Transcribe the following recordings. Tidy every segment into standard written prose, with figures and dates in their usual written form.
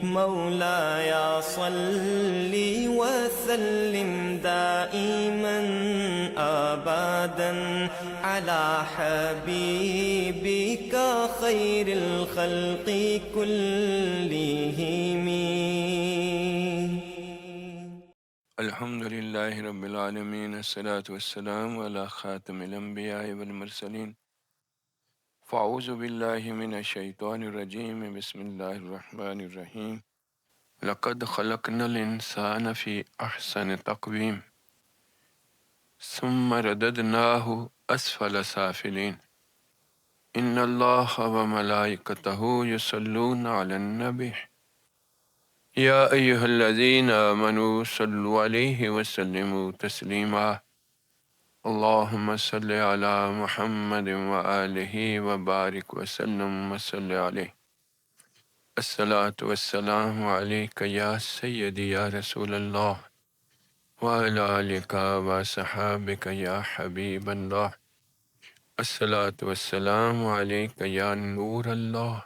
مولاي صل وسلم دائما أبدا على حبيبك خير الخلق كلهم. الحمد لله رب العالمين، الصلاة والسلام على خاتم الأنبياء والمرسلين. فأعوذ بالله من الشيطان الرجيم، بسم الله الرحمن الرحيم. لقد خلقنا الإنسان في أحسن تقويم ثم رددناه أسفل سافلين. إن الله وملائكته يصلون على النبي يا أيها الذين آمنوا صلوا عليه وسلموا تسليما. اللهم صل على محمد وآله وبارك وسلم وصل عليه. الصلاة والسلام عليك يا سيدي يا رسول الله، وعلى آلك وصحابك يا حبيب الله. الصلاة والسلام عليك يا نور الله،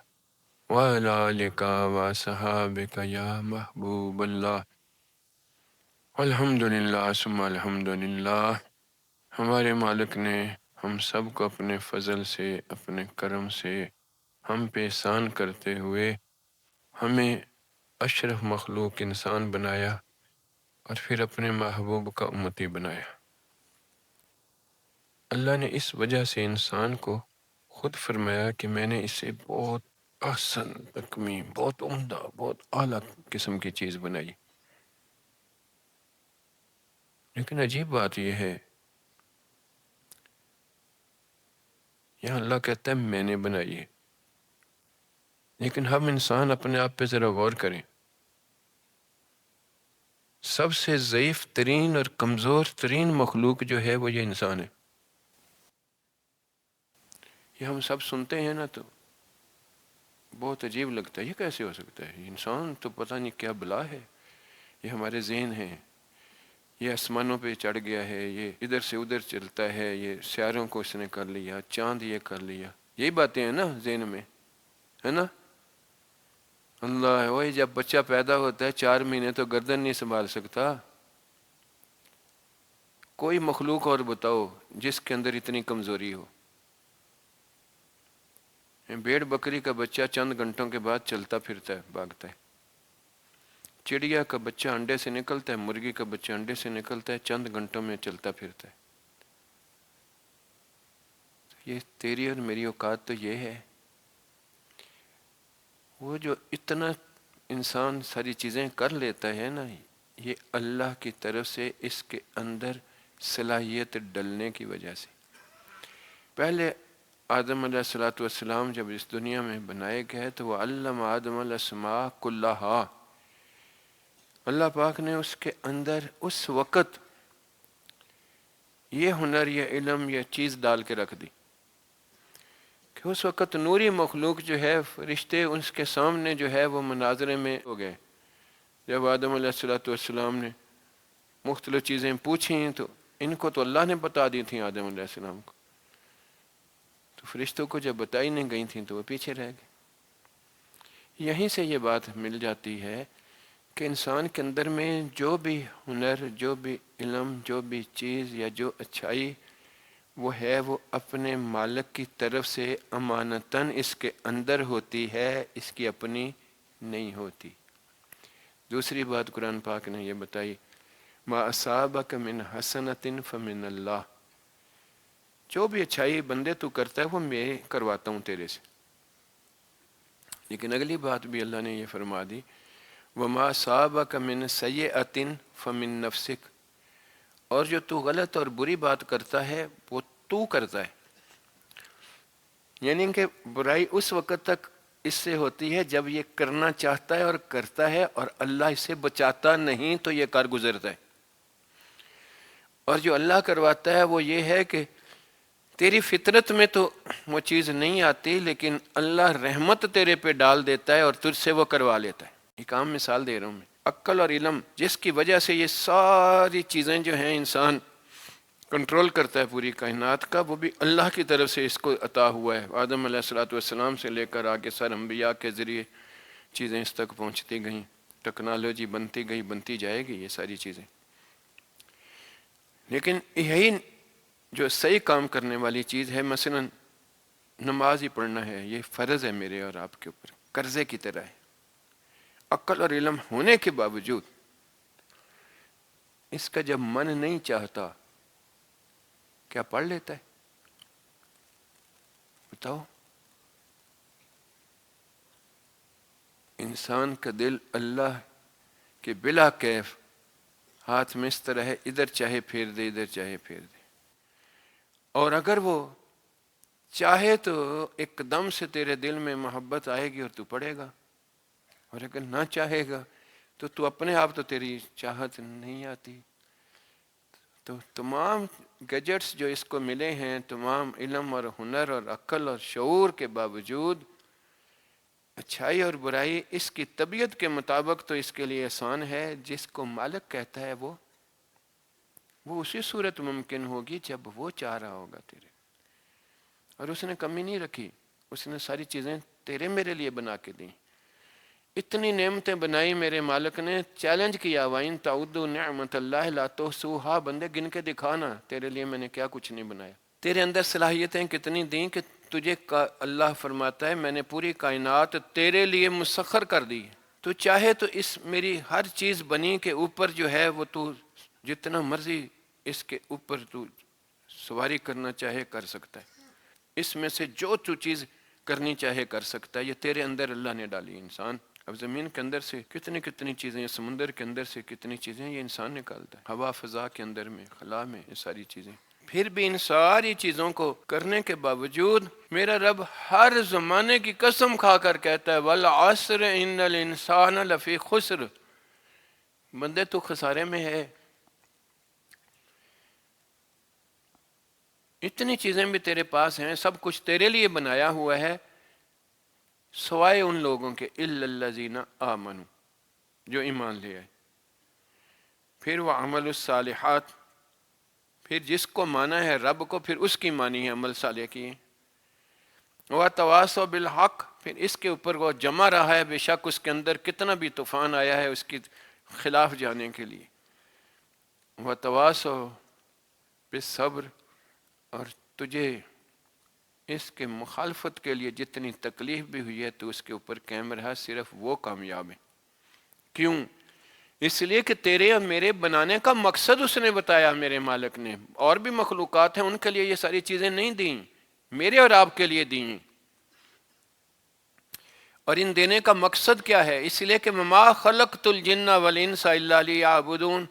وعلى آلك وصحابك يا محبوب الله. الحمدللہ ثم الحمدللہ، ہمارے مالک نے ہم سب کو اپنے فضل سے، اپنے کرم سے ہم پہ احسان کرتے ہوئے ہمیں اشرف مخلوق انسان بنایا اور پھر اپنے محبوب کا امتی بنایا۔ اللہ نے اس وجہ سے انسان کو خود فرمایا کہ میں نے اسے بہت احسن تکمیم، بہت عمدہ، بہت اعلیٰ قسم کی چیز بنائی۔ لیکن عجیب بات یہ ہے، یہاں اللہ کہتا ہے میں نے بنائی ہے، لیکن ہم انسان اپنے آپ پہ ذرا غور کریں۔ سب سے ضعیف ترین اور کمزور ترین مخلوق جو ہے وہ یہ انسان ہے۔ یہ ہم سب سنتے ہیں نا تو بہت عجیب لگتا ہے، یہ کیسے ہو سکتا ہے؟ انسان تو پتہ نہیں کیا بلا ہے، یہ ہمارے ذہن ہیں، یہ آسمانوں پہ چڑھ گیا ہے، یہ ادھر سے ادھر چلتا ہے، یہ سیاروں کو اس نے کر لیا، چاند یہ کر لیا، یہی باتیں ہیں نا ذہن میں، ہے نا؟ اللہ وہی جب بچہ پیدا ہوتا ہے 4 مہینے تو گردن نہیں سنبھال سکتا۔ کوئی مخلوق اور بتاؤ جس کے اندر اتنی کمزوری ہو۔ بھیڑ بکری کا بچہ چند گھنٹوں کے بعد چلتا پھرتا ہے، بھاگتا ہے۔ چڑیا کا بچہ انڈے سے نکلتا ہے، مرغی کا بچہ انڈے سے نکلتا ہے، چند گھنٹوں میں چلتا پھرتا ہے۔ یہ تیری اور میری اوقات تو یہ ہے۔ وہ جو اتنا انسان ساری چیزیں کر لیتا ہے نا، یہ اللہ کی طرف سے اس کے اندر صلاحیت ڈلنے کی وجہ سے۔ پہلے آدم علیہ السلام جب اس دنیا میں بنائے گئے تو وہ علم آدم الاسماء کلہا، اللہ پاک نے اس کے اندر اس وقت یہ ہنر، یہ علم، یہ چیز ڈال کے رکھ دی کہ اس وقت نوری مخلوق جو ہے، فرشتے اس کے سامنے جو ہے وہ مناظرے میں ہو گئے۔ جب آدم علیہ السلام نے مختلف چیزیں پوچھیں تو ان کو تو اللہ نے بتا دی تھیں آدم علیہ السلام کو، تو فرشتوں کو جب بتائی نہیں گئی تھیں تو وہ پیچھے رہ گئے۔ یہیں سے یہ بات مل جاتی ہے کہ انسان کے اندر میں جو بھی ہنر، جو بھی علم، جو بھی چیز یا جو اچھائی وہ ہے، وہ اپنے مالک کی طرف سے امانتاً اس کے اندر ہوتی ہے، اس کی اپنی نہیں ہوتی۔ دوسری بات قرآن پاک نے یہ بتائی، ما اصابک من حسنۃ فمن اللہ، جو بھی اچھائی بندے تو کرتا ہے وہ میں کرواتا ہوں تیرے سے۔ لیکن اگلی بات بھی اللہ نے یہ فرما دی، وما اصابک من سیئۃ فمن نفسک، اور جو تو غلط اور بری بات کرتا ہے وہ تو کرتا ہے۔ یعنی کہ برائی اس وقت تک اس سے ہوتی ہے جب یہ کرنا چاہتا ہے اور کرتا ہے، اور اللہ اسے بچاتا نہیں تو یہ کار گزرتا ہے۔ اور جو اللہ کرواتا ہے وہ یہ ہے کہ تیری فطرت میں تو وہ چیز نہیں آتی، لیکن اللہ رحمت تیرے پہ ڈال دیتا ہے اور تجھ سے وہ کروا لیتا ہے۔ ایک عام مثال دے رہا ہوں میں، عقل اور علم جس کی وجہ سے یہ ساری چیزیں جو ہیں انسان کنٹرول کرتا ہے پوری کائنات کا، وہ بھی اللہ کی طرف سے اس کو عطا ہوا ہے۔ آدم علیہ السلام سے لے کر آگے سر انبیاء کے ذریعے چیزیں اس تک پہنچتی گئیں، ٹیکنالوجی بنتی گئی، بنتی جائے گی یہ ساری چیزیں، لیکن یہی جو صحیح کام کرنے والی چیز ہے، مثلا نماز ہی پڑھنا ہے، یہ فرض ہے میرے اور آپ کے اوپر، قرضے کی طرح ہے، عقل اور علم ہونے کے باوجود اس کا جب من نہیں چاہتا کیا پڑھ لیتا ہے؟ بتاؤ. انسان کا دل اللہ کے بلا کیف ہاتھ میں اس طرح ہے، ادھر چاہے پھیر دے، ادھر چاہے پھیر دے، اور اگر وہ چاہے تو ایک دم سے تیرے دل میں محبت آئے گی اور تو پڑھے گا، اور اگر نہ چاہے گا تو اپنے آپ تو تیری چاہت نہیں آتی. تو تمام گیجٹس جو اس کو ملے ہیں، تمام علم اور ہنر اور عقل اور شعور کے باوجود اچھائی اور برائی اس کی طبیعت کے مطابق تو اس کے لیے آسان ہے. جس کو مالک کہتا ہے وہ اسی صورت ممکن ہوگی جب وہ چاہ رہا ہوگا تیرے، اور اس نے کمی نہیں رکھی، اس نے ساری چیزیں تیرے میرے لیے بنا کے دیں. اتنی نعمتیں بنائی میرے مالک نے، چیلنج کیا، وَإِن تَعُدُّوا نِعْمَتَ اللَّهِ لَا تُحْصُوهَا، بندے گن کے دکھانا تیرے لیے میں نے کیا کچھ نہیں بنایا. تیرے اندر صلاحیتیں کتنی دیں کہ تجھے اللہ فرماتا ہے میں نے پوری کائنات تیرے لیے مسخر کر دی. تو چاہے تو اس میری ہر چیز بنی کے اوپر جو ہے وہ تو جتنا مرضی اس کے اوپر تو سواری کرنا چاہے کر سکتا ہے، اس میں سے جو تو چیز کرنی چاہے کر سکتا ہے. یہ تیرے اندر اللہ نے ڈالی. انسان اب زمین کے اندر سے کتنی چیزیں، سمندر کے اندر سے کتنی چیزیں یہ انسان نکالتا ہے، ہوا فضا کے اندر میں، خلا میں، یہ ساری چیزیں. پھر بھی ان ساری چیزوں کو کرنے کے باوجود میرا رب ہر زمانے کی قسم کھا کر کہتا ہے وَالْعَصْرِ إِنَّ الْإِنسَانَ لَفِي خُسْرٍ، بندے تو خسارے میں ہے. اتنی چیزیں بھی تیرے پاس ہیں، سب کچھ تیرے لیے بنایا ہوا ہے، سوائے ان لوگوں کے إِلَّا الَّذِينَ آمَنُوا، جو ایمان لے آئے. پھر وَعَمَلُوا الصَّالِحَاتِ، پھر جس کو مانا ہے رب کو، پھر اس کی مانی ہے، عمل صالح کی. وَتَوَاصَوْا بِالْحَقِّ، پھر اس کے اوپر وہ جمع رہا ہے، بے شک اس کے اندر کتنا بھی طوفان آیا ہے اس کی خلاف جانے کے لیے. وَتَوَاصَوْا بِالصَّبْرِ، اور تجھے اس کے مخالفت کے لیے جتنی تکلیف بھی ہوئی ہے تو اس کے اوپر قائم رہا، صرف وہ کامیاب ہے. کیوں؟ اس لیے کہ تیرے اور میرے بنانے کا مقصد اس نے بتایا میرے مالک نے. اور بھی مخلوقات ہیں، ان کے لیے یہ ساری چیزیں نہیں دیں، میرے اور آپ کے لیے دیں. اور ان دینے کا مقصد کیا ہے؟ اس لیے کہ مَا خَلَقْتُ الْجِنَّ وَالْإِنسَ إِلَّا لِيَعْبُدُونَ،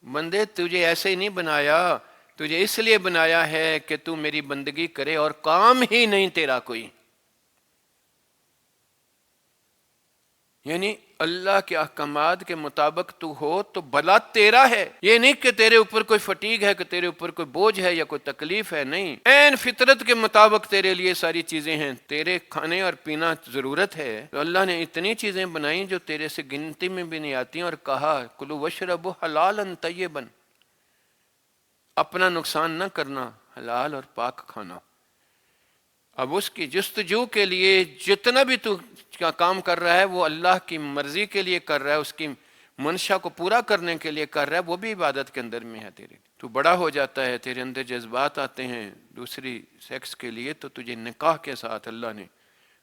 بندے تجھے ایسے ہی نہیں بنایا، تجھے اس لیے بنایا ہے کہ تو میری بندگی کرے، اور کام ہی نہیں تیرا کوئی. یعنی اللہ کے احکامات کے مطابق تو ہو تو بھلا تیرا ہے. یہ نہیں کہ تیرے اوپر کوئی فٹیگ ہے، کہ تیرے اوپر کوئی بوجھ ہے یا کوئی تکلیف ہے، نہیں. عین فطرت کے مطابق تیرے لیے ساری چیزیں ہیں. تیرے کھانے اور پینا ضرورت ہے تو اللہ نے اتنی چیزیں بنائیں جو تیرے سے گنتی میں بھی نہیں آتی، اور کہا کلوا واشربوا حلالا طیبا، اپنا نقصان نہ کرنا، حلال اور پاک کھانا. اب اس کی جستجو کے لیے جتنا بھی تو کام کر رہا ہے وہ اللہ کی مرضی کے لیے کر رہا ہے، اس کی منشا کو پورا کرنے کے لیے کر رہا ہے، وہ بھی عبادت کے اندر میں ہے. تیرے تو بڑا ہو جاتا ہے، تیرے اندر جذبات آتے ہیں دوسری سیکس کے لیے، تو تجھے نکاح کے ساتھ اللہ نے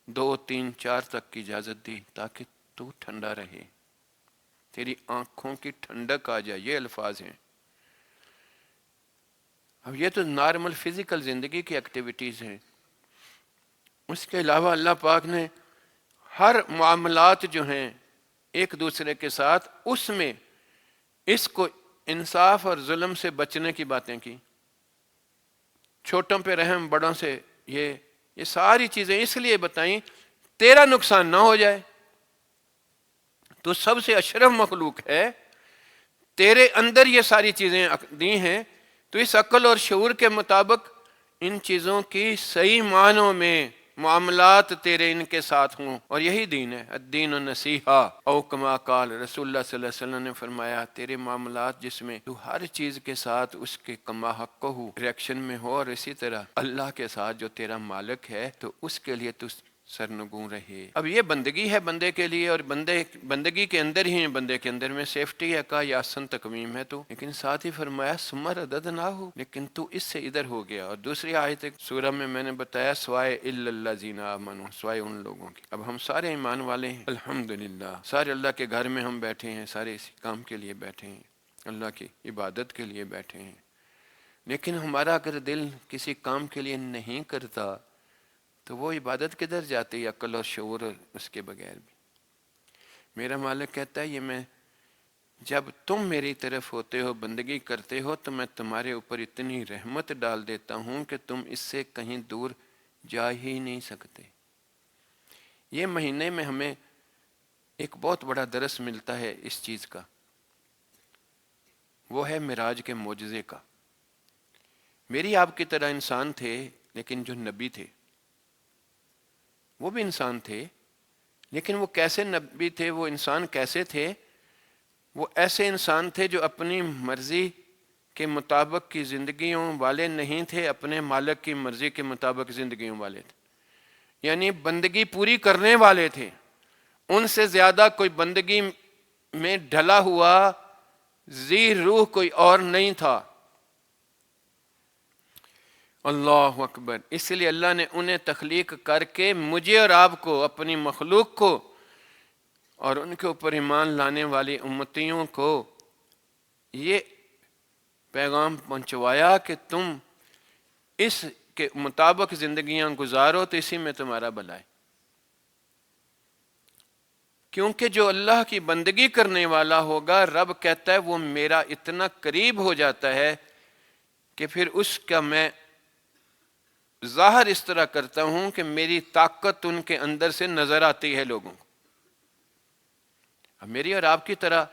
2 3 4 تک کی اجازت دی تاکہ تو ٹھنڈا رہے، تیری آنکھوں کی ٹھنڈک آ جائے. یہ الفاظ ہیں. اب یہ تو نارمل فزیکل زندگی کی ایکٹیویٹیز ہیں. اس کے علاوہ اللہ پاک نے ہر معاملات جو ہیں ایک دوسرے کے ساتھ، اس میں اس کو انصاف اور ظلم سے بچنے کی باتیں کی. چھوٹوں پہ رحم، بڑوں سے یہ ساری چیزیں اس لیے بتائیں تیرا نقصان نہ ہو جائے. تو سب سے اشرف مخلوق ہے، تیرے اندر یہ ساری چیزیں دی ہیں، تو اس عقل اور شعور کے مطابق ان چیزوں کی صحیح معنوں میں معاملات تیرے ان کے ساتھ ہوں. اور یہی دین ہے، الدین النصیحہ، او کما قال رسول اللہ صلی اللہ علیہ وسلم نے فرمایا تیرے معاملات جس میں تو ہر چیز کے ساتھ اس کے کما حق ہو، ریئیکشن میں ہو، اور اسی طرح اللہ کے ساتھ جو تیرا مالک ہے تو اس کے لیے تو سرنگوں رہے۔ اب یہ بندگی ہے بندے کے لیے، اور بندگی کے اندر ہی بندے کے اندر میں سیفٹی ہے، کہا یہ احسن تقویم ہے تو، لیکن ساتھ ہی فرمایا ثم رددناہ، لیکن تو اس سے ادھر ہو گیا۔ اور دوسری آیت سورہ میں نے بتایا سوائے الا الذین آمنوا، سوائے ان لوگوں کی۔ اب ہم سارے ایمان والے ہیں الحمدللہ، سارے اللہ کے گھر میں ہم بیٹھے ہیں، سارے اسی کام کے لیے بیٹھے ہیں، اللہ کی عبادت کے لیے بیٹھے ہیں، لیکن ہمارا اگر دل کسی کام کے لیے نہیں کرتا تو وہ عبادت کدھر جاتی ہے عقل اور شعور اس کے بغیر بھی۔ میرا مالک کہتا ہے یہ میں جب تم میری طرف ہوتے ہو، بندگی کرتے ہو، تو میں تمہارے اوپر اتنی رحمت ڈال دیتا ہوں کہ تم اس سے کہیں دور جا ہی نہیں سکتے۔ یہ مہینے میں ہمیں ایک بہت بڑا درس ملتا ہے اس چیز کا، وہ ہے معراج کے معجزے کا۔ میری آپ کی طرح انسان تھے، لیکن جو نبی تھے وہ بھی انسان تھے، لیکن وہ کیسے نبی تھے، وہ انسان کیسے تھے؟ وہ ایسے انسان تھے جو اپنی مرضی کے مطابق کی زندگیوں والے نہیں تھے، اپنے مالک کی مرضی کے مطابق زندگیوں والے تھے، یعنی بندگی پوری کرنے والے تھے۔ ان سے زیادہ کوئی بندگی میں ڈھلا ہوا ذی روح کوئی اور نہیں تھا۔ اللہ اکبر۔ اس لیے اللہ نے انہیں تخلیق کر کے مجھے اور آپ کو، اپنی مخلوق کو اور ان کے اوپر ایمان لانے والی امتیوں کو یہ پیغام پہنچوایا کہ تم اس کے مطابق زندگیاں گزارو تو اسی میں تمہارا بھلا ہے۔ کیونکہ جو اللہ کی بندگی کرنے والا ہوگا، رب کہتا ہے وہ میرا اتنا قریب ہو جاتا ہے کہ پھر اس کا میں ظاہر اس طرح کرتا ہوں کہ میری طاقت ان کے اندر سے نظر آتی ہے لوگوں کو۔ اب میری اور آپ کی طرح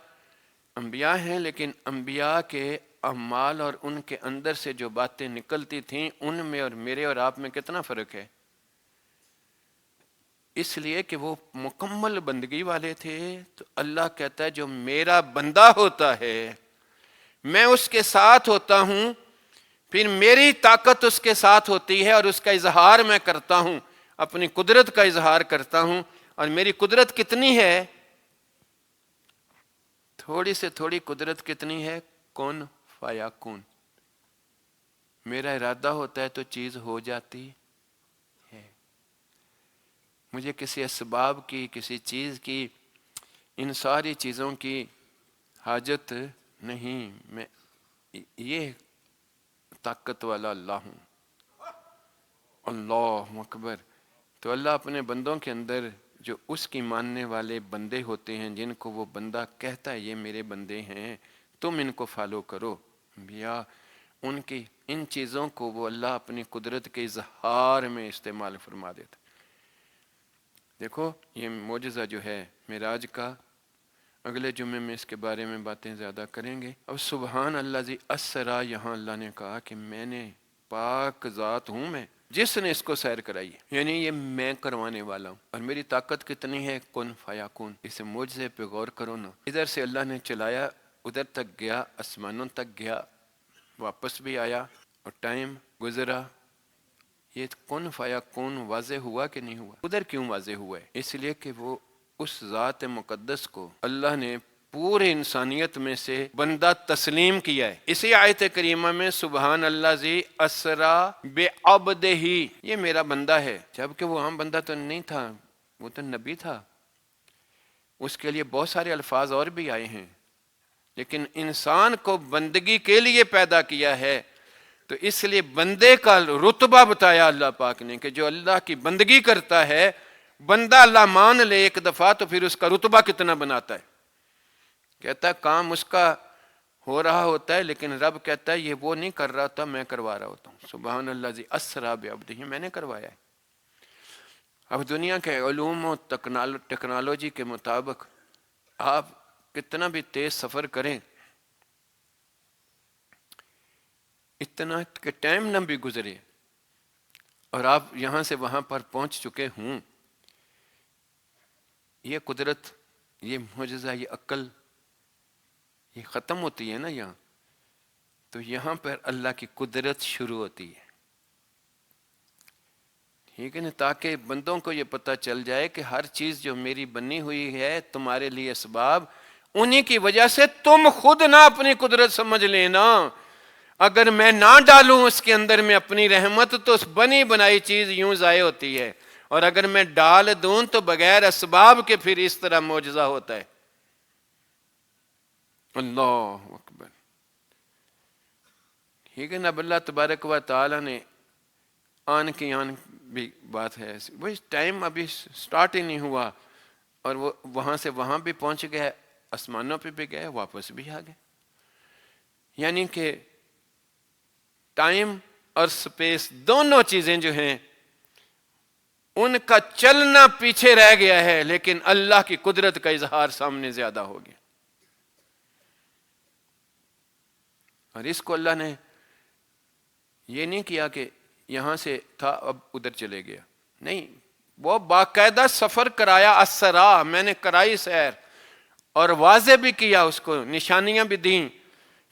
انبیاء ہیں، لیکن انبیاء کے اعمال اور ان کے اندر سے جو باتیں نکلتی تھیں ان میں اور میرے اور آپ میں کتنا فرق ہے؟ اس لیے کہ وہ مکمل بندگی والے تھے۔ تو اللہ کہتا ہے جو میرا بندہ ہوتا ہے میں اس کے ساتھ ہوتا ہوں، پھر میری طاقت اس کے ساتھ ہوتی ہے اور اس کا اظہار میں کرتا ہوں، اپنی قدرت کا اظہار کرتا ہوں۔ اور میری قدرت کتنی ہے؟ تھوڑی سے تھوڑی قدرت کتنی ہے؟ کن فیکون۔ میرا ارادہ ہوتا ہے تو چیز ہو جاتی ہے۔ مجھے کسی اسباب کی، کسی چیز کی، ان ساری چیزوں کی حاجت نہیں۔ میں یہ طاقت والا اللہ ہوں۔ اللہ اکبر۔ تو اللہ اپنے بندوں کے اندر جو اس کی ماننے والے بندے ہوتے ہیں، جن کو وہ بندہ کہتا ہے یہ میرے بندے ہیں، تم ان کو فالو کرو، انبیاء ان کی ان چیزوں کو وہ اللہ اپنی قدرت کے اظہار میں استعمال فرما دیتا۔ دیکھو یہ معجزہ جو ہے معراج کا، اگلے جمعے میں اس کے بارے میں باتیں زیادہ کریں گے۔ اب سبحان اللہ ذی اسرا، یہاں اللہ نے کہا کہ میں نے پاک ذات ہوں میں جس نے اس کو سیر کرائی ہے، یعنی یہ میں کروانے والا ہوں۔ اور میری طاقت کتنی ہے؟ کن فیکون۔ اس معجزے پہ غور کرو نا، ادھر سے اللہ نے چلایا، ادھر تک گیا، آسمانوں تک گیا، واپس بھی آیا، اور ٹائم گزرا۔ یہ کن فیکون واضح ہوا کہ نہیں ہوا؟ ادھر کیوں واضح ہوا ہے؟ اس لیے کہ وہ اس ذات مقدس کو اللہ نے پورے انسانیت میں سے بندہ تسلیم کیا ہے۔ اسی آیت کریمہ میں سبحان اللہ ذی اسرا بعبدہ، یہ میرا بندہ ہے، جبکہ وہ عام بندہ تو نہیں تھا، وہ تو نبی تھا۔ اس کے لیے بہت سارے الفاظ اور بھی آئے ہیں، لیکن انسان کو بندگی کے لیے پیدا کیا ہے، تو اس لیے بندے کا رتبہ بتایا اللہ پاک نے کہ جو اللہ کی بندگی کرتا ہے، بندہ اللہ مان لے ایک دفعہ تو پھر اس کا رتبہ کتنا بناتا ہے۔ کہتا ہے کام اس کا ہو رہا ہوتا ہے، لیکن رب کہتا ہے یہ وہ نہیں کر رہا تھا، میں کروا رہا ہوتا ہوں۔ سبحان اللہ ذی اسرا بعبدہ، میں نے کروایا ہے۔ اب دنیا کے علوم و ٹیکنالوجی کے مطابق آپ کتنا بھی تیز سفر کریں، اتنا کہ ٹائم نہ بھی گزرے اور آپ یہاں سے وہاں پر پہنچ چکے ہوں، یہ قدرت، یہ معجزہ، یہ عقل، یہ ختم ہوتی ہے نا یہاں، تو یہاں پر اللہ کی قدرت شروع ہوتی ہے۔ ٹھیک ہے نا، تاکہ بندوں کو یہ پتہ چل جائے کہ ہر چیز جو میری بنی ہوئی ہے تمہارے لیے اسباب، انہی کی وجہ سے تم خود نہ اپنی قدرت سمجھ لینا. اگر میں نہ ڈالوں اس کے اندر میں اپنی رحمت تو اس بنی بنائی چیز یوں ضائع ہوتی ہے، اور اگر میں ڈال دوں تو بغیر اسباب کے پھر اس طرح معجزہ ہوتا ہے. اللہ اکبر. ٹھیک ہے نا. اب اللہ تبارک و تعالی نے آن کی آن بھی بات ہے، وہی ٹائم ابھی سٹارٹ ہی نہیں ہوا اور وہ وہاں سے وہاں بھی پہنچ گئے، آسمانوں پہ بھی گئے، واپس بھی آ گئے. یعنی کہ ٹائم اور سپیس دونوں چیزیں جو ہیں ان کا چلنا پیچھے رہ گیا ہے، لیکن اللہ کی قدرت کا اظہار سامنے زیادہ ہو گیا. اور اس کو اللہ نے یہ نہیں کیا کہ یہاں سے تھا اب ادھر چلے گیا، نہیں، وہ باقاعدہ سفر کرایا. اسرا، میں نے کرائی سیر، اور واضح بھی کیا، اس کو نشانیاں بھی دیں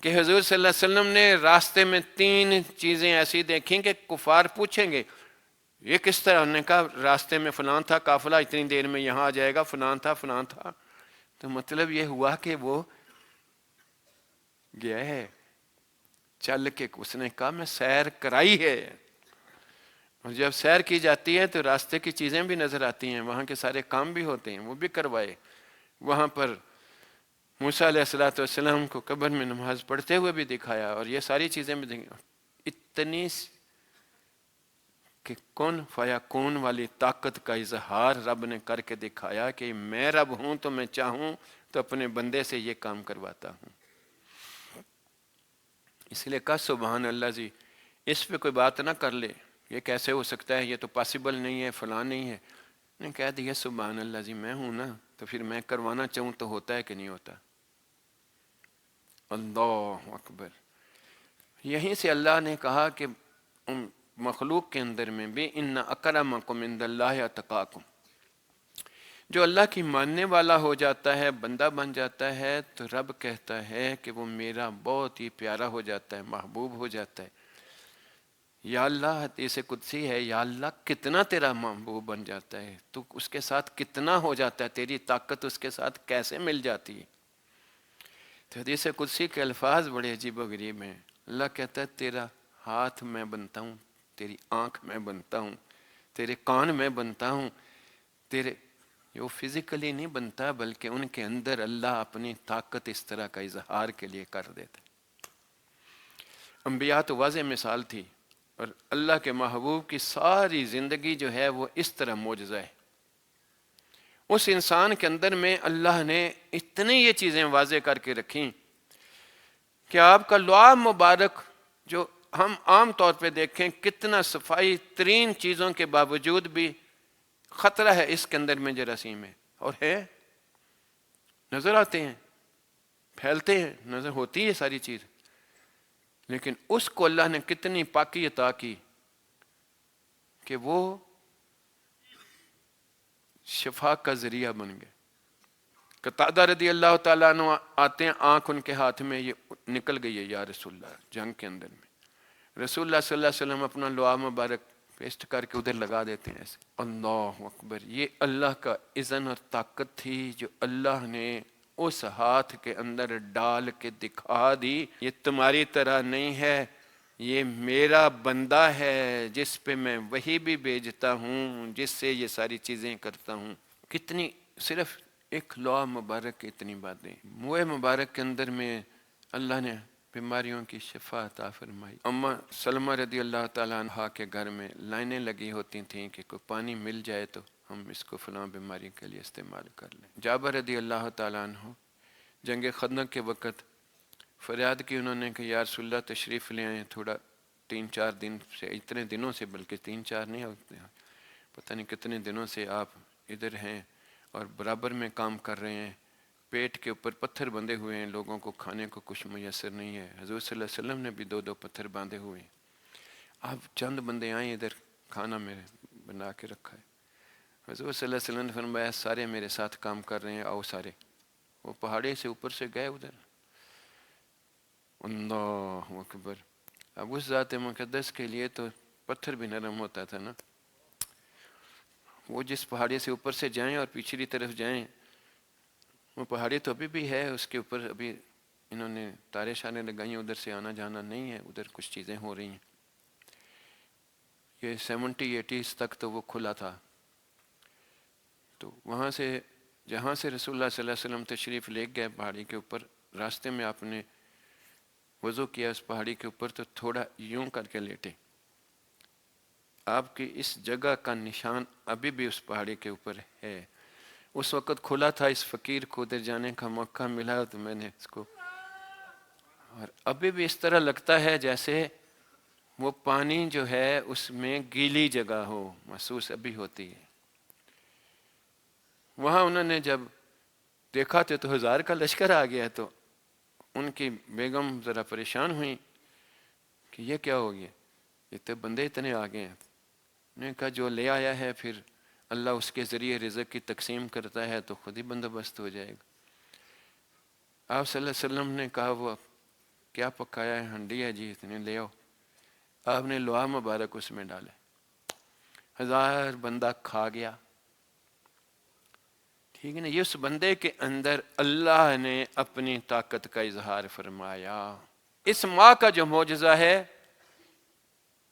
کہ حضور صلی اللہ علیہ وسلم نے راستے میں 3 چیزیں ایسی دیکھیں کہ کفار پوچھیں گے یہ کس طرح. انہوں نے کہا راستے میں فلاں تھا، قافلہ اتنی دیر میں یہاں آ جائے گا، فلاں تھا فلاں تھا. تو مطلب یہ ہوا کہ وہ گیا ہے چل کے. اس نے کہا میں سیر کرائی ہے. اور جب سیر کی جاتی ہے تو راستے کی چیزیں بھی نظر آتی ہیں، وہاں کے سارے کام بھی ہوتے ہیں، وہ بھی کروائے. وہاں پر موسیٰ علیہ السلام کو قبر میں نماز پڑھتے ہوئے بھی دکھایا، اور یہ ساری چیزیں بھی دکھائی. اتنی کہ کون فیا کون والی طاقت کا اظہار رب نے کر کے دکھایا کہ میں رب ہوں تو میں چاہوں تو اپنے بندے سے یہ کام کرواتا ہوں. اس لیے کہا سبحان اللہ جی، اس پہ کوئی بات نہ کر لے یہ کیسے ہو سکتا ہے، یہ تو پاسبل نہیں ہے، فلاں نہیں ہے. نے کہہ دیا سبحان اللہ جی، میں ہوں نا، تو پھر میں کروانا چاہوں تو ہوتا ہے کہ نہیں ہوتا. اللہ اکبر. یہیں سے اللہ نے کہا کہ مخلوق کے اندر میں بھی ان اکرمکم عند اللہ اتقاکم. جو اللہ کی ماننے والا ہو جاتا ہے، بندہ بن جاتا ہے، تو رب کہتا ہے کہ وہ میرا بہت ہی پیارا ہو جاتا ہے، محبوب ہو جاتا ہے. یا اللہ، حدیث قدسی ہے، یا اللہ کتنا تیرا محبوب بن جاتا ہے، تو اس کے ساتھ کتنا ہو جاتا ہے، تیری طاقت اس کے ساتھ کیسے مل جاتی ہے. تو حدیث قدسی کے الفاظ بڑے عجیب و غریب ہیں. اللہ کہتا ہے تیرا ہاتھ میں بنتا ہوں، تیری آنکھ میں بنتا ہوں، تیرے کان میں بنتا ہوں. تیرے وہ فزیکلی نہیں بنتا، بلکہ ان کے اندر اللہ اپنی طاقت اس طرح کا اظہار کے لیے کر دیتا. انبیاء تو واضح مثال تھی، اور اللہ کے محبوب کی ساری زندگی جو ہے وہ اس طرح معجزہ ہے. اس انسان کے اندر میں اللہ نے اتنی یہ چیزیں واضح کر کے رکھیں کہ آپ کا لعاب مبارک جو ہم عام طور پہ دیکھیں کتنا صفائی ترین چیزوں کے باوجود بھی خطرہ ہے اس کے اندر میں جراثیم ہے، اور ہے، نظر آتے ہیں، پھیلتے ہیں، نظر ہوتی ہے ساری چیز. لیکن اس کو اللہ نے کتنی پاکی عطا کی کہ وہ شفا کا ذریعہ بن گئے. قتادہ رضی اللہ تعالیٰ عنہ آتے ہیں، آنکھ ان کے ہاتھ میں یہ نکل گئی ہے یا رسول اللہ، جنگ کے اندر میں. رسول اللہ صلی اللہ علیہ وسلم اپنا لعاب مبارک پیسٹ کر کے ادھر لگا دیتے ہیں ایسے. اللہ اکبر. یہ اللہ کا اذن اور طاقت تھی جو اللہ نے اس ہاتھ کے اندر ڈال کے دکھا دی. یہ تمہاری طرح نہیں ہے، یہ میرا بندہ ہے جس پہ میں وحی بھی بھیجتا ہوں، جس سے یہ ساری چیزیں کرتا ہوں. کتنی صرف ایک لعاب مبارک کی اتنی باتیں. منہ مبارک کے اندر میں اللہ نے بیماریوں کی شفا عطا فرمائی. اما سلمہ رضی اللہ تعالیٰ عنہ کے گھر میں لائنیں لگی ہوتی تھیں کہ کوئی پانی مل جائے تو ہم اس کو فلاں بیماری کے لیے استعمال کر لیں. جابر رضی اللہ تعالیٰ عنہ جنگ خندق کے وقت فریاد کی انہوں نے کہ یا رسول اللہ تشریف لے آئیں، تھوڑا 3-4 دن سے، اتنے دنوں سے، بلکہ 3-4 نہیں ہوتے، پتہ نہیں کتنے دنوں سے آپ ادھر ہیں اور برابر میں کام کر رہے ہیں، پیٹ کے اوپر پتھر بندھے ہوئے ہیں، لوگوں کو کھانے کو کچھ میسر نہیں ہے. حضور صلی اللہ علیہ وسلم نے بھی 2 پتھر باندھے ہوئے ہیں. آپ چند بندے آئیں ادھر، کھانا میرے بنا کے رکھا ہے. حضور صلی اللہ علیہ وسلم نے فرمایا سارے میرے ساتھ کام کر رہے ہیں، آؤ سارے. وہ پہاڑی سے اوپر سے گئے ادھر. اللہ اکبر. اب اس ذات مقدس کے لیے تو پتھر بھی نرم ہوتا تھا نا. وہ جس پہاڑی سے اوپر سے جائیں اور پچھلی طرف جائیں، وہ پہاڑی تو ابھی بھی ہے، اس کے اوپر ابھی انہوں نے تارے شارے لگائی ہیں، ادھر سے آنا جانا نہیں ہے، ادھر کچھ چیزیں ہو رہی ہیں۔ یہ 70-80 تک تو وہ کھلا تھا۔ تو وہاں سے جہاں سے رسول اللہ صلی اللہ علیہ وسلم تشریف لے گئے پہاڑی کے اوپر، راستے میں آپ نے وضو کیا اس پہاڑی کے اوپر، تو تھوڑا یوں کر کے لیٹے۔ آپ کی اس جگہ کا نشان ابھی بھی اس پہاڑی کے اوپر ہے۔ اس وقت کھلا تھا، اس فقیر کو ادھر جانے کا موقع ملا تو میں نے اس کو، اور ابھی بھی اس طرح لگتا ہے جیسے وہ پانی جو ہے اس میں گیلی جگہ ہو، محسوس ابھی ہوتی ہے۔ وہاں انہوں نے جب دیکھا تو 1000 کا لشکر آ گیا، تو ان کی بیگم ذرا پریشان ہوئی کہ یہ کیا ہو گیا، یہ تو بندے اتنے آ گئے ہیں۔ انہوں نے کہا جو لے آیا ہے پھر اللہ اس کے ذریعے رزق کی تقسیم کرتا ہے تو خود ہی بندوبست ہو جائے گا۔ آپ صلی اللہ علیہ وسلم نے کہا وہ کیا پکایا ہے، ہنڈی ہے جی، اتنے لے آؤ۔ آپ نے لوہا مبارک اس میں ڈالے، 1000 بندہ کھا گیا۔ ٹھیک ہے نا، یہ اس بندے کے اندر اللہ نے اپنی طاقت کا اظہار فرمایا۔ اس ماں کا جو معجزہ ہے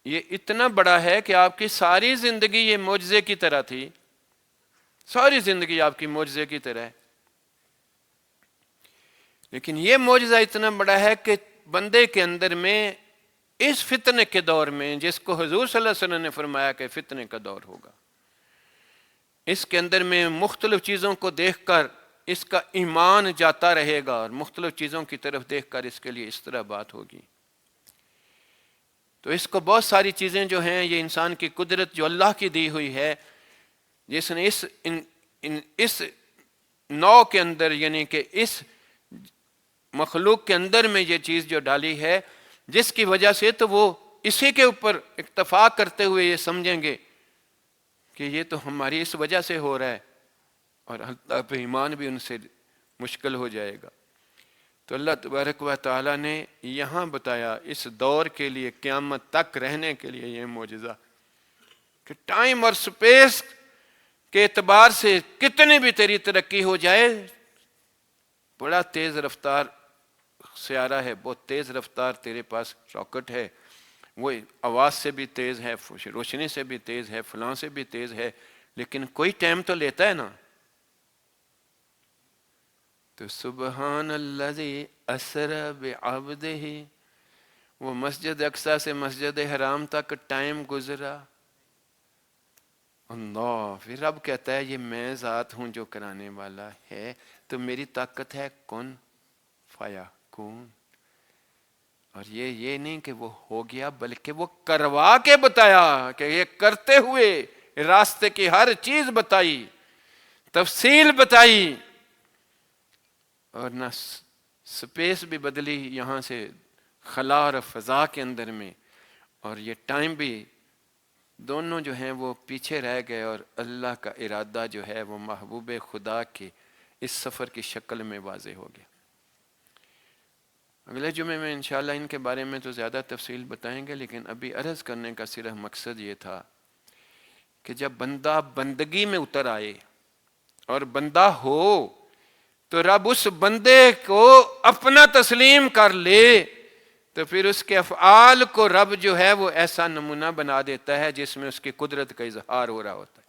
یہ اتنا بڑا ہے کہ آپ کی ساری زندگی یہ معجزے کی طرح تھی، ساری زندگی آپ کی معجزے کی طرح ہے، لیکن یہ معجزہ اتنا بڑا ہے کہ بندے کے اندر میں اس فتنے کے دور میں، جس کو حضور صلی اللہ علیہ وسلم نے فرمایا کہ فتنے کا دور ہوگا، اس کے اندر میں مختلف چیزوں کو دیکھ کر اس کا ایمان جاتا رہے گا، اور مختلف چیزوں کی طرف دیکھ کر اس کے لیے اس طرح بات ہوگی۔ تو اس کو بہت ساری چیزیں جو ہیں، یہ انسان کی قدرت جو اللہ کی دی ہوئی ہے، جس نے اس نوع کے اندر، یعنی کہ اس مخلوق کے اندر میں یہ چیز جو ڈالی ہے، جس کی وجہ سے تو وہ اسی کے اوپر اکتفا کرتے ہوئے یہ سمجھیں گے کہ یہ تو ہماری اس وجہ سے ہو رہا ہے، اور اللہ پہ ایمان بھی ان سے مشکل ہو جائے گا۔ تو اللہ تبارک و تعالیٰ نے یہاں بتایا اس دور کے لیے، قیامت تک رہنے کے لیے یہ معجزہ، کہ ٹائم اور سپیس کے اعتبار سے کتنی بھی تیری ترقی ہو جائے، بڑا تیز رفتار سیارہ ہے، بہت تیز رفتار تیرے پاس راکٹ ہے، وہ آواز سے بھی تیز ہے، روشنی سے بھی تیز ہے، فلاں سے بھی تیز ہے، لیکن کوئی ٹائم تو لیتا ہے نا۔ تو سبحان الذی اسری بعبدہ، وہ مسجد اقصی سے مسجد حرام تک ٹائم گزرا، اللہ، پھر رب کہتا ہے یہ میں ذات ہوں جو کرانے والا ہے، تو میری طاقت ہے کن فیکون۔ اور یہ نہیں کہ وہ ہو گیا، بلکہ وہ کروا کے بتایا، کہ یہ کرتے ہوئے راستے کی ہر چیز بتائی، تفصیل بتائی، اور نہ سپیس بھی بدلی یہاں سے خلا اور فضا کے اندر میں، اور یہ ٹائم بھی، دونوں جو ہیں وہ پیچھے رہ گئے، اور اللہ کا ارادہ جو ہے وہ محبوب خدا کے اس سفر کی شکل میں واضح ہو گیا۔ اگلے جمعے میں انشاءاللہ ان کے بارے میں تو زیادہ تفصیل بتائیں گے، لیکن ابھی عرض کرنے کا صرف مقصد یہ تھا کہ جب بندہ بندگی میں اتر آئے اور بندہ ہو، تو رب اس بندے کو اپنا تسلیم کر لے، تو پھر اس کے افعال کو رب جو ہے وہ ایسا نمونہ بنا دیتا ہے جس میں اس کی قدرت کا اظہار ہو رہا ہوتا ہے۔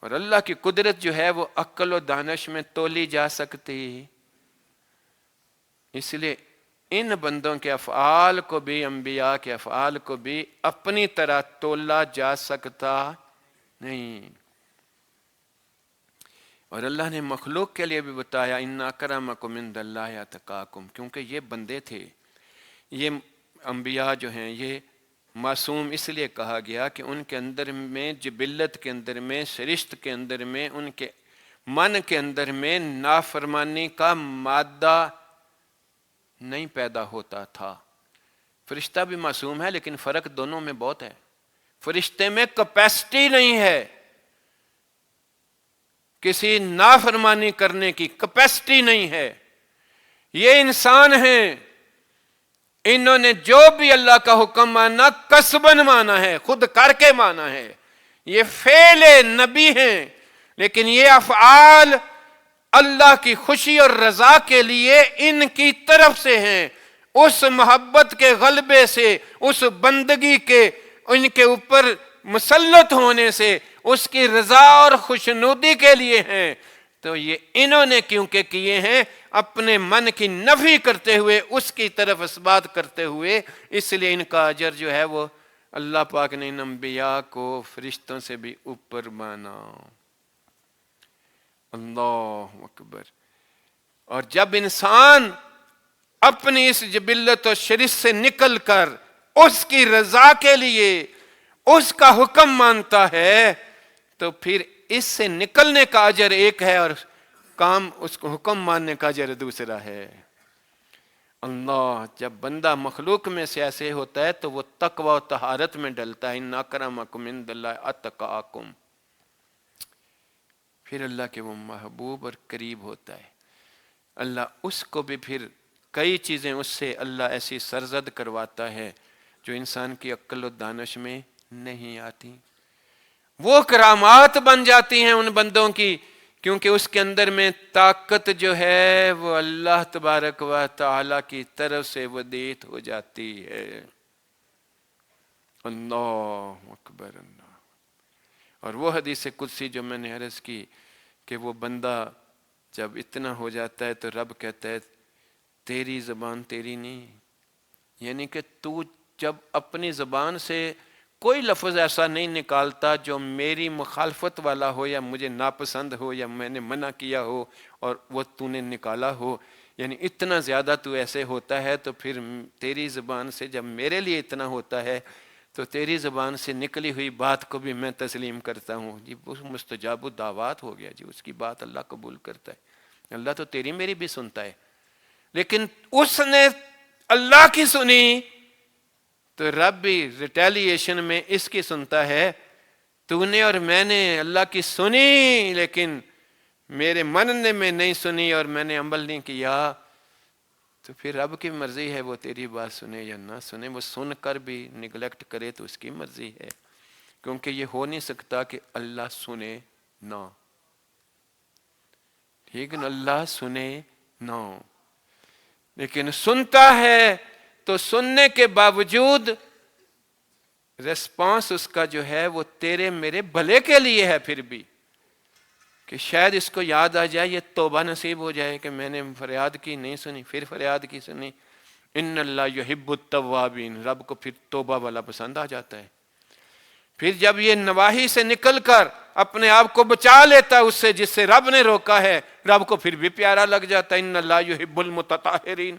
اور اللہ کی قدرت جو ہے وہ عقل و دانش میں تولی جا سکتی، اس لیے ان بندوں کے افعال کو بھی، انبیاء کے افعال کو بھی اپنی طرح تولا جا سکتا نہیں۔ اور اللہ نے مخلوق کے لیے بھی بتایا ان اکرمکم عند اللہ اتقاکم، کیونکہ یہ بندے تھے، یہ انبیاء جو ہیں یہ معصوم اس لیے کہا گیا کہ ان کے اندر میں، جبلت کے اندر میں، سرشت کے اندر میں، ان کے من کے اندر میں نافرمانی کا مادہ نہیں پیدا ہوتا تھا۔ فرشتہ بھی معصوم ہے، لیکن فرق دونوں میں بہت ہے۔ فرشتے میں کیپیسٹی نہیں ہے، کسی نافرمانی کرنے کی کیپیسٹی نہیں ہے۔ یہ انسان ہیں، انہوں نے جو بھی اللہ کا حکم مانا قصباً مانا ہے، خود کر کے مانا ہے۔ یہ فعل نبی ہیں، لیکن یہ افعال اللہ کی خوشی اور رضا کے لیے ان کی طرف سے ہیں، اس محبت کے غلبے سے، اس بندگی کے ان کے اوپر مسلط ہونے سے، اس کی رضا اور خوشنودی کے لیے ہیں۔ تو یہ انہوں نے کیونکہ کیے ہیں اپنے من کی نفی کرتے ہوئے، اس کی طرف اثبات کرتے ہوئے، اس لیے ان کا اجر جو ہے وہ اللہ پاک نے ان انبیاء کو فرشتوں سے بھی اوپر مانا۔ اللہ اکبر۔ اور جب انسان اپنی اس جبلت و شرس سے نکل کر اس کی رضا کے لیے اس کا حکم مانتا ہے تو پھر اس سے نکلنے کا اجر ایک ہے اور کام اس کو حکم ماننے کا اجر دوسرا ہے۔ اللہ، جب بندہ مخلوق میں سے ایسے ہوتا ہے تو وہ تقوی و طہارت میں ڈلتا ہے، ان اکرمکم عند اللہ اتقاکم، پھر اللہ کے وہ محبوب اور قریب ہوتا ہے۔ اللہ اس کو بھی پھر کئی چیزیں اس سے اللہ ایسی سرزد کرواتا ہے جو انسان کی عقل و دانش میں نہیں آتی، وہ کرامات بن جاتی ہیں ان بندوں کی، کیونکہ اس کے اندر میں طاقت جو ہے وہ اللہ تبارک و تعالی کی طرف سے ودیت ہو جاتی ہے۔ اللہ اکبر اللہ۔ اور وہ حدیث قدسی جو میں نے عرض کی کہ وہ بندہ جب اتنا ہو جاتا ہے تو رب کہتا ہے تیری زبان تیری نہیں، یعنی کہ تو جب اپنی زبان سے کوئی لفظ ایسا نہیں نکالتا جو میری مخالفت والا ہو یا مجھے ناپسند ہو یا میں نے منع کیا ہو اور وہ تو نے نکالا ہو، یعنی اتنا زیادہ تو ایسے ہوتا ہے، تو پھر تیری زبان سے جب میرے لیے اتنا ہوتا ہے تو تیری زبان سے نکلی ہوئی بات کو بھی میں تسلیم کرتا ہوں جی، وہ مستجاب الدعوات ہو گیا جی، اس کی بات اللہ قبول کرتا ہے۔ اللہ تو تیری میری بھی سنتا ہے، لیکن اس نے اللہ کی سنی تو رب بھی ریٹیلیشن میں اس کی سنتا ہے، تو نے اور میں نے اللہ کی سنی لیکن میرے مننے میں نہیں سنی اور میں نے عمل نہیں کیا، تو پھر رب کی مرضی ہے وہ تیری بات سنے یا نہ سنے، وہ سن کر بھی نگلیکٹ کرے تو اس کی مرضی ہے، کیونکہ یہ ہو نہیں سکتا کہ اللہ سنے نہ، ٹھیک ہے، اللہ سنے نہ، لیکن سنتا ہے تو سننے کے باوجود ریسپانس اس کا جو ہے وہ تیرے میرے بھلے کے لیے ہے، پھر بھی کہ شاید اس کو یاد آ جائے، یہ توبہ نصیب ہو جائے کہ میں نے فریاد کی نہیں سنی، پھر فریاد کی سنی۔ ان اللہ یحب التوابین، رب کو پھر توبہ والا پسند آ جاتا ہے۔ پھر جب یہ نواحی سے نکل کر اپنے آپ کو بچا لیتا ہے اس سے جس سے رب نے روکا ہے، رب کو پھر بھی پیارا لگ جاتا ہے، ان اللہ یحب المتطہرین۔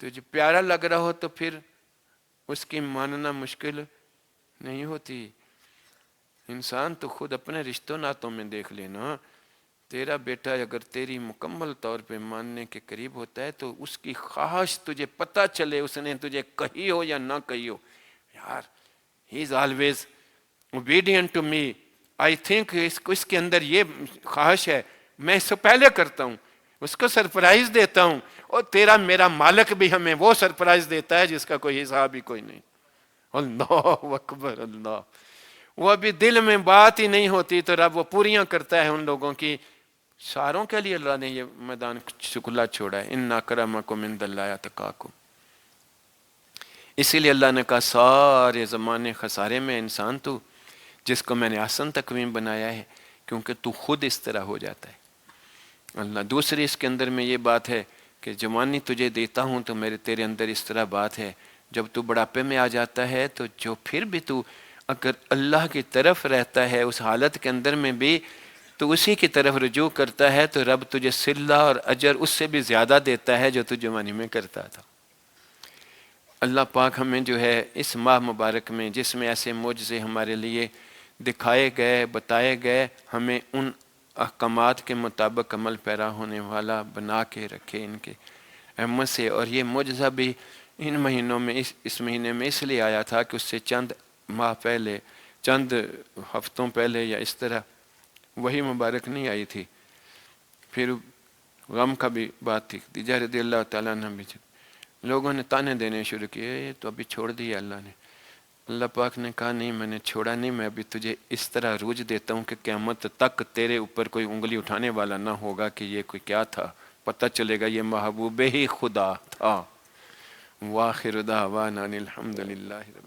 تو جو پیارا لگ رہا ہو تو پھر اس کی ماننا مشکل نہیں ہوتی۔ انسان تو خود اپنے رشتوں ناتوں میں دیکھ لینا، تیرا بیٹا اگر تیری مکمل طور پہ ماننے کے قریب ہوتا ہے تو اس کی خواہش تجھے پتہ چلے، اس نے تجھے کہی ہو یا نہ کہی ہو، یار he is always obedient to me، I think اس کے اندر یہ خواہش ہے، میں اس سے پہلے کرتا ہوں، اس کو سرپرائز دیتا ہوں، اور تیرا میرا مالک بھی ہمیں وہ سرپرائز دیتا ہے جس کا کوئی حساب ہی کوئی نہیں۔ اللہ اکبر اللہ۔ وہ ابھی دل میں بات ہی نہیں ہوتی تو رب وہ پوریاں کرتا ہے ان لوگوں کی۔ ساروں کے لیے اللہ نے یہ میدان کھلا چھوڑا ہے، ان اکرمکم عند اللہ اتقاکم۔ اسی لیے اللہ نے کہا سارے زمانے خسارے میں انسان تو، جس کو میں نے احسن تقویم بنایا ہے، کیونکہ تو خود اس طرح ہو جاتا ہے۔ اللہ دوسری اس کے اندر میں یہ بات ہے کہ جوانی تجھے دیتا ہوں تو میرے تیرے اندر اس طرح بات ہے، جب تو بڑھاپے میں آ جاتا ہے تو جو پھر بھی تو اگر اللہ کی طرف رہتا ہے اس حالت کے اندر میں بھی تو اسی کی طرف رجوع کرتا ہے، تو رب تجھے صلہ اور اجر اس سے بھی زیادہ دیتا ہے جو تو جوانی میں کرتا تھا۔ اللہ پاک ہمیں جو ہے اس ماہ مبارک میں جس میں ایسے معجزے ہمارے لیے دکھائے گئے بتائے گئے، ہمیں ان احکامات کے مطابق عمل پیرا ہونے والا بنا کے رکھے ان کے احمد سے۔ اور یہ معجزہ بھی ان مہینوں میں اس مہینے میں اس لیے آیا تھا کہ اس سے چند ماہ پہلے، چند ہفتوں پہلے یا اس طرح وہی مبارک نہیں آئی تھی، پھر غم کا بھی بات تھی۔ خدیجہ رضی اللہ تعالیٰ عنہ بھی لوگوں نے تانے دینے شروع کیے، یہ تو ابھی چھوڑ دیا اللہ نے۔ اللہ پاک نے کہا نہیں میں نے چھوڑا نہیں، میں ابھی تجھے اس طرح روج دیتا ہوں کہ قیامت تک تیرے اوپر کوئی انگلی اٹھانے والا نہ ہوگا کہ یہ کوئی کیا تھا، پتہ چلے گا یہ محبوب ہی خدا تھا۔ وآخر دعوانا الحمدللہ۔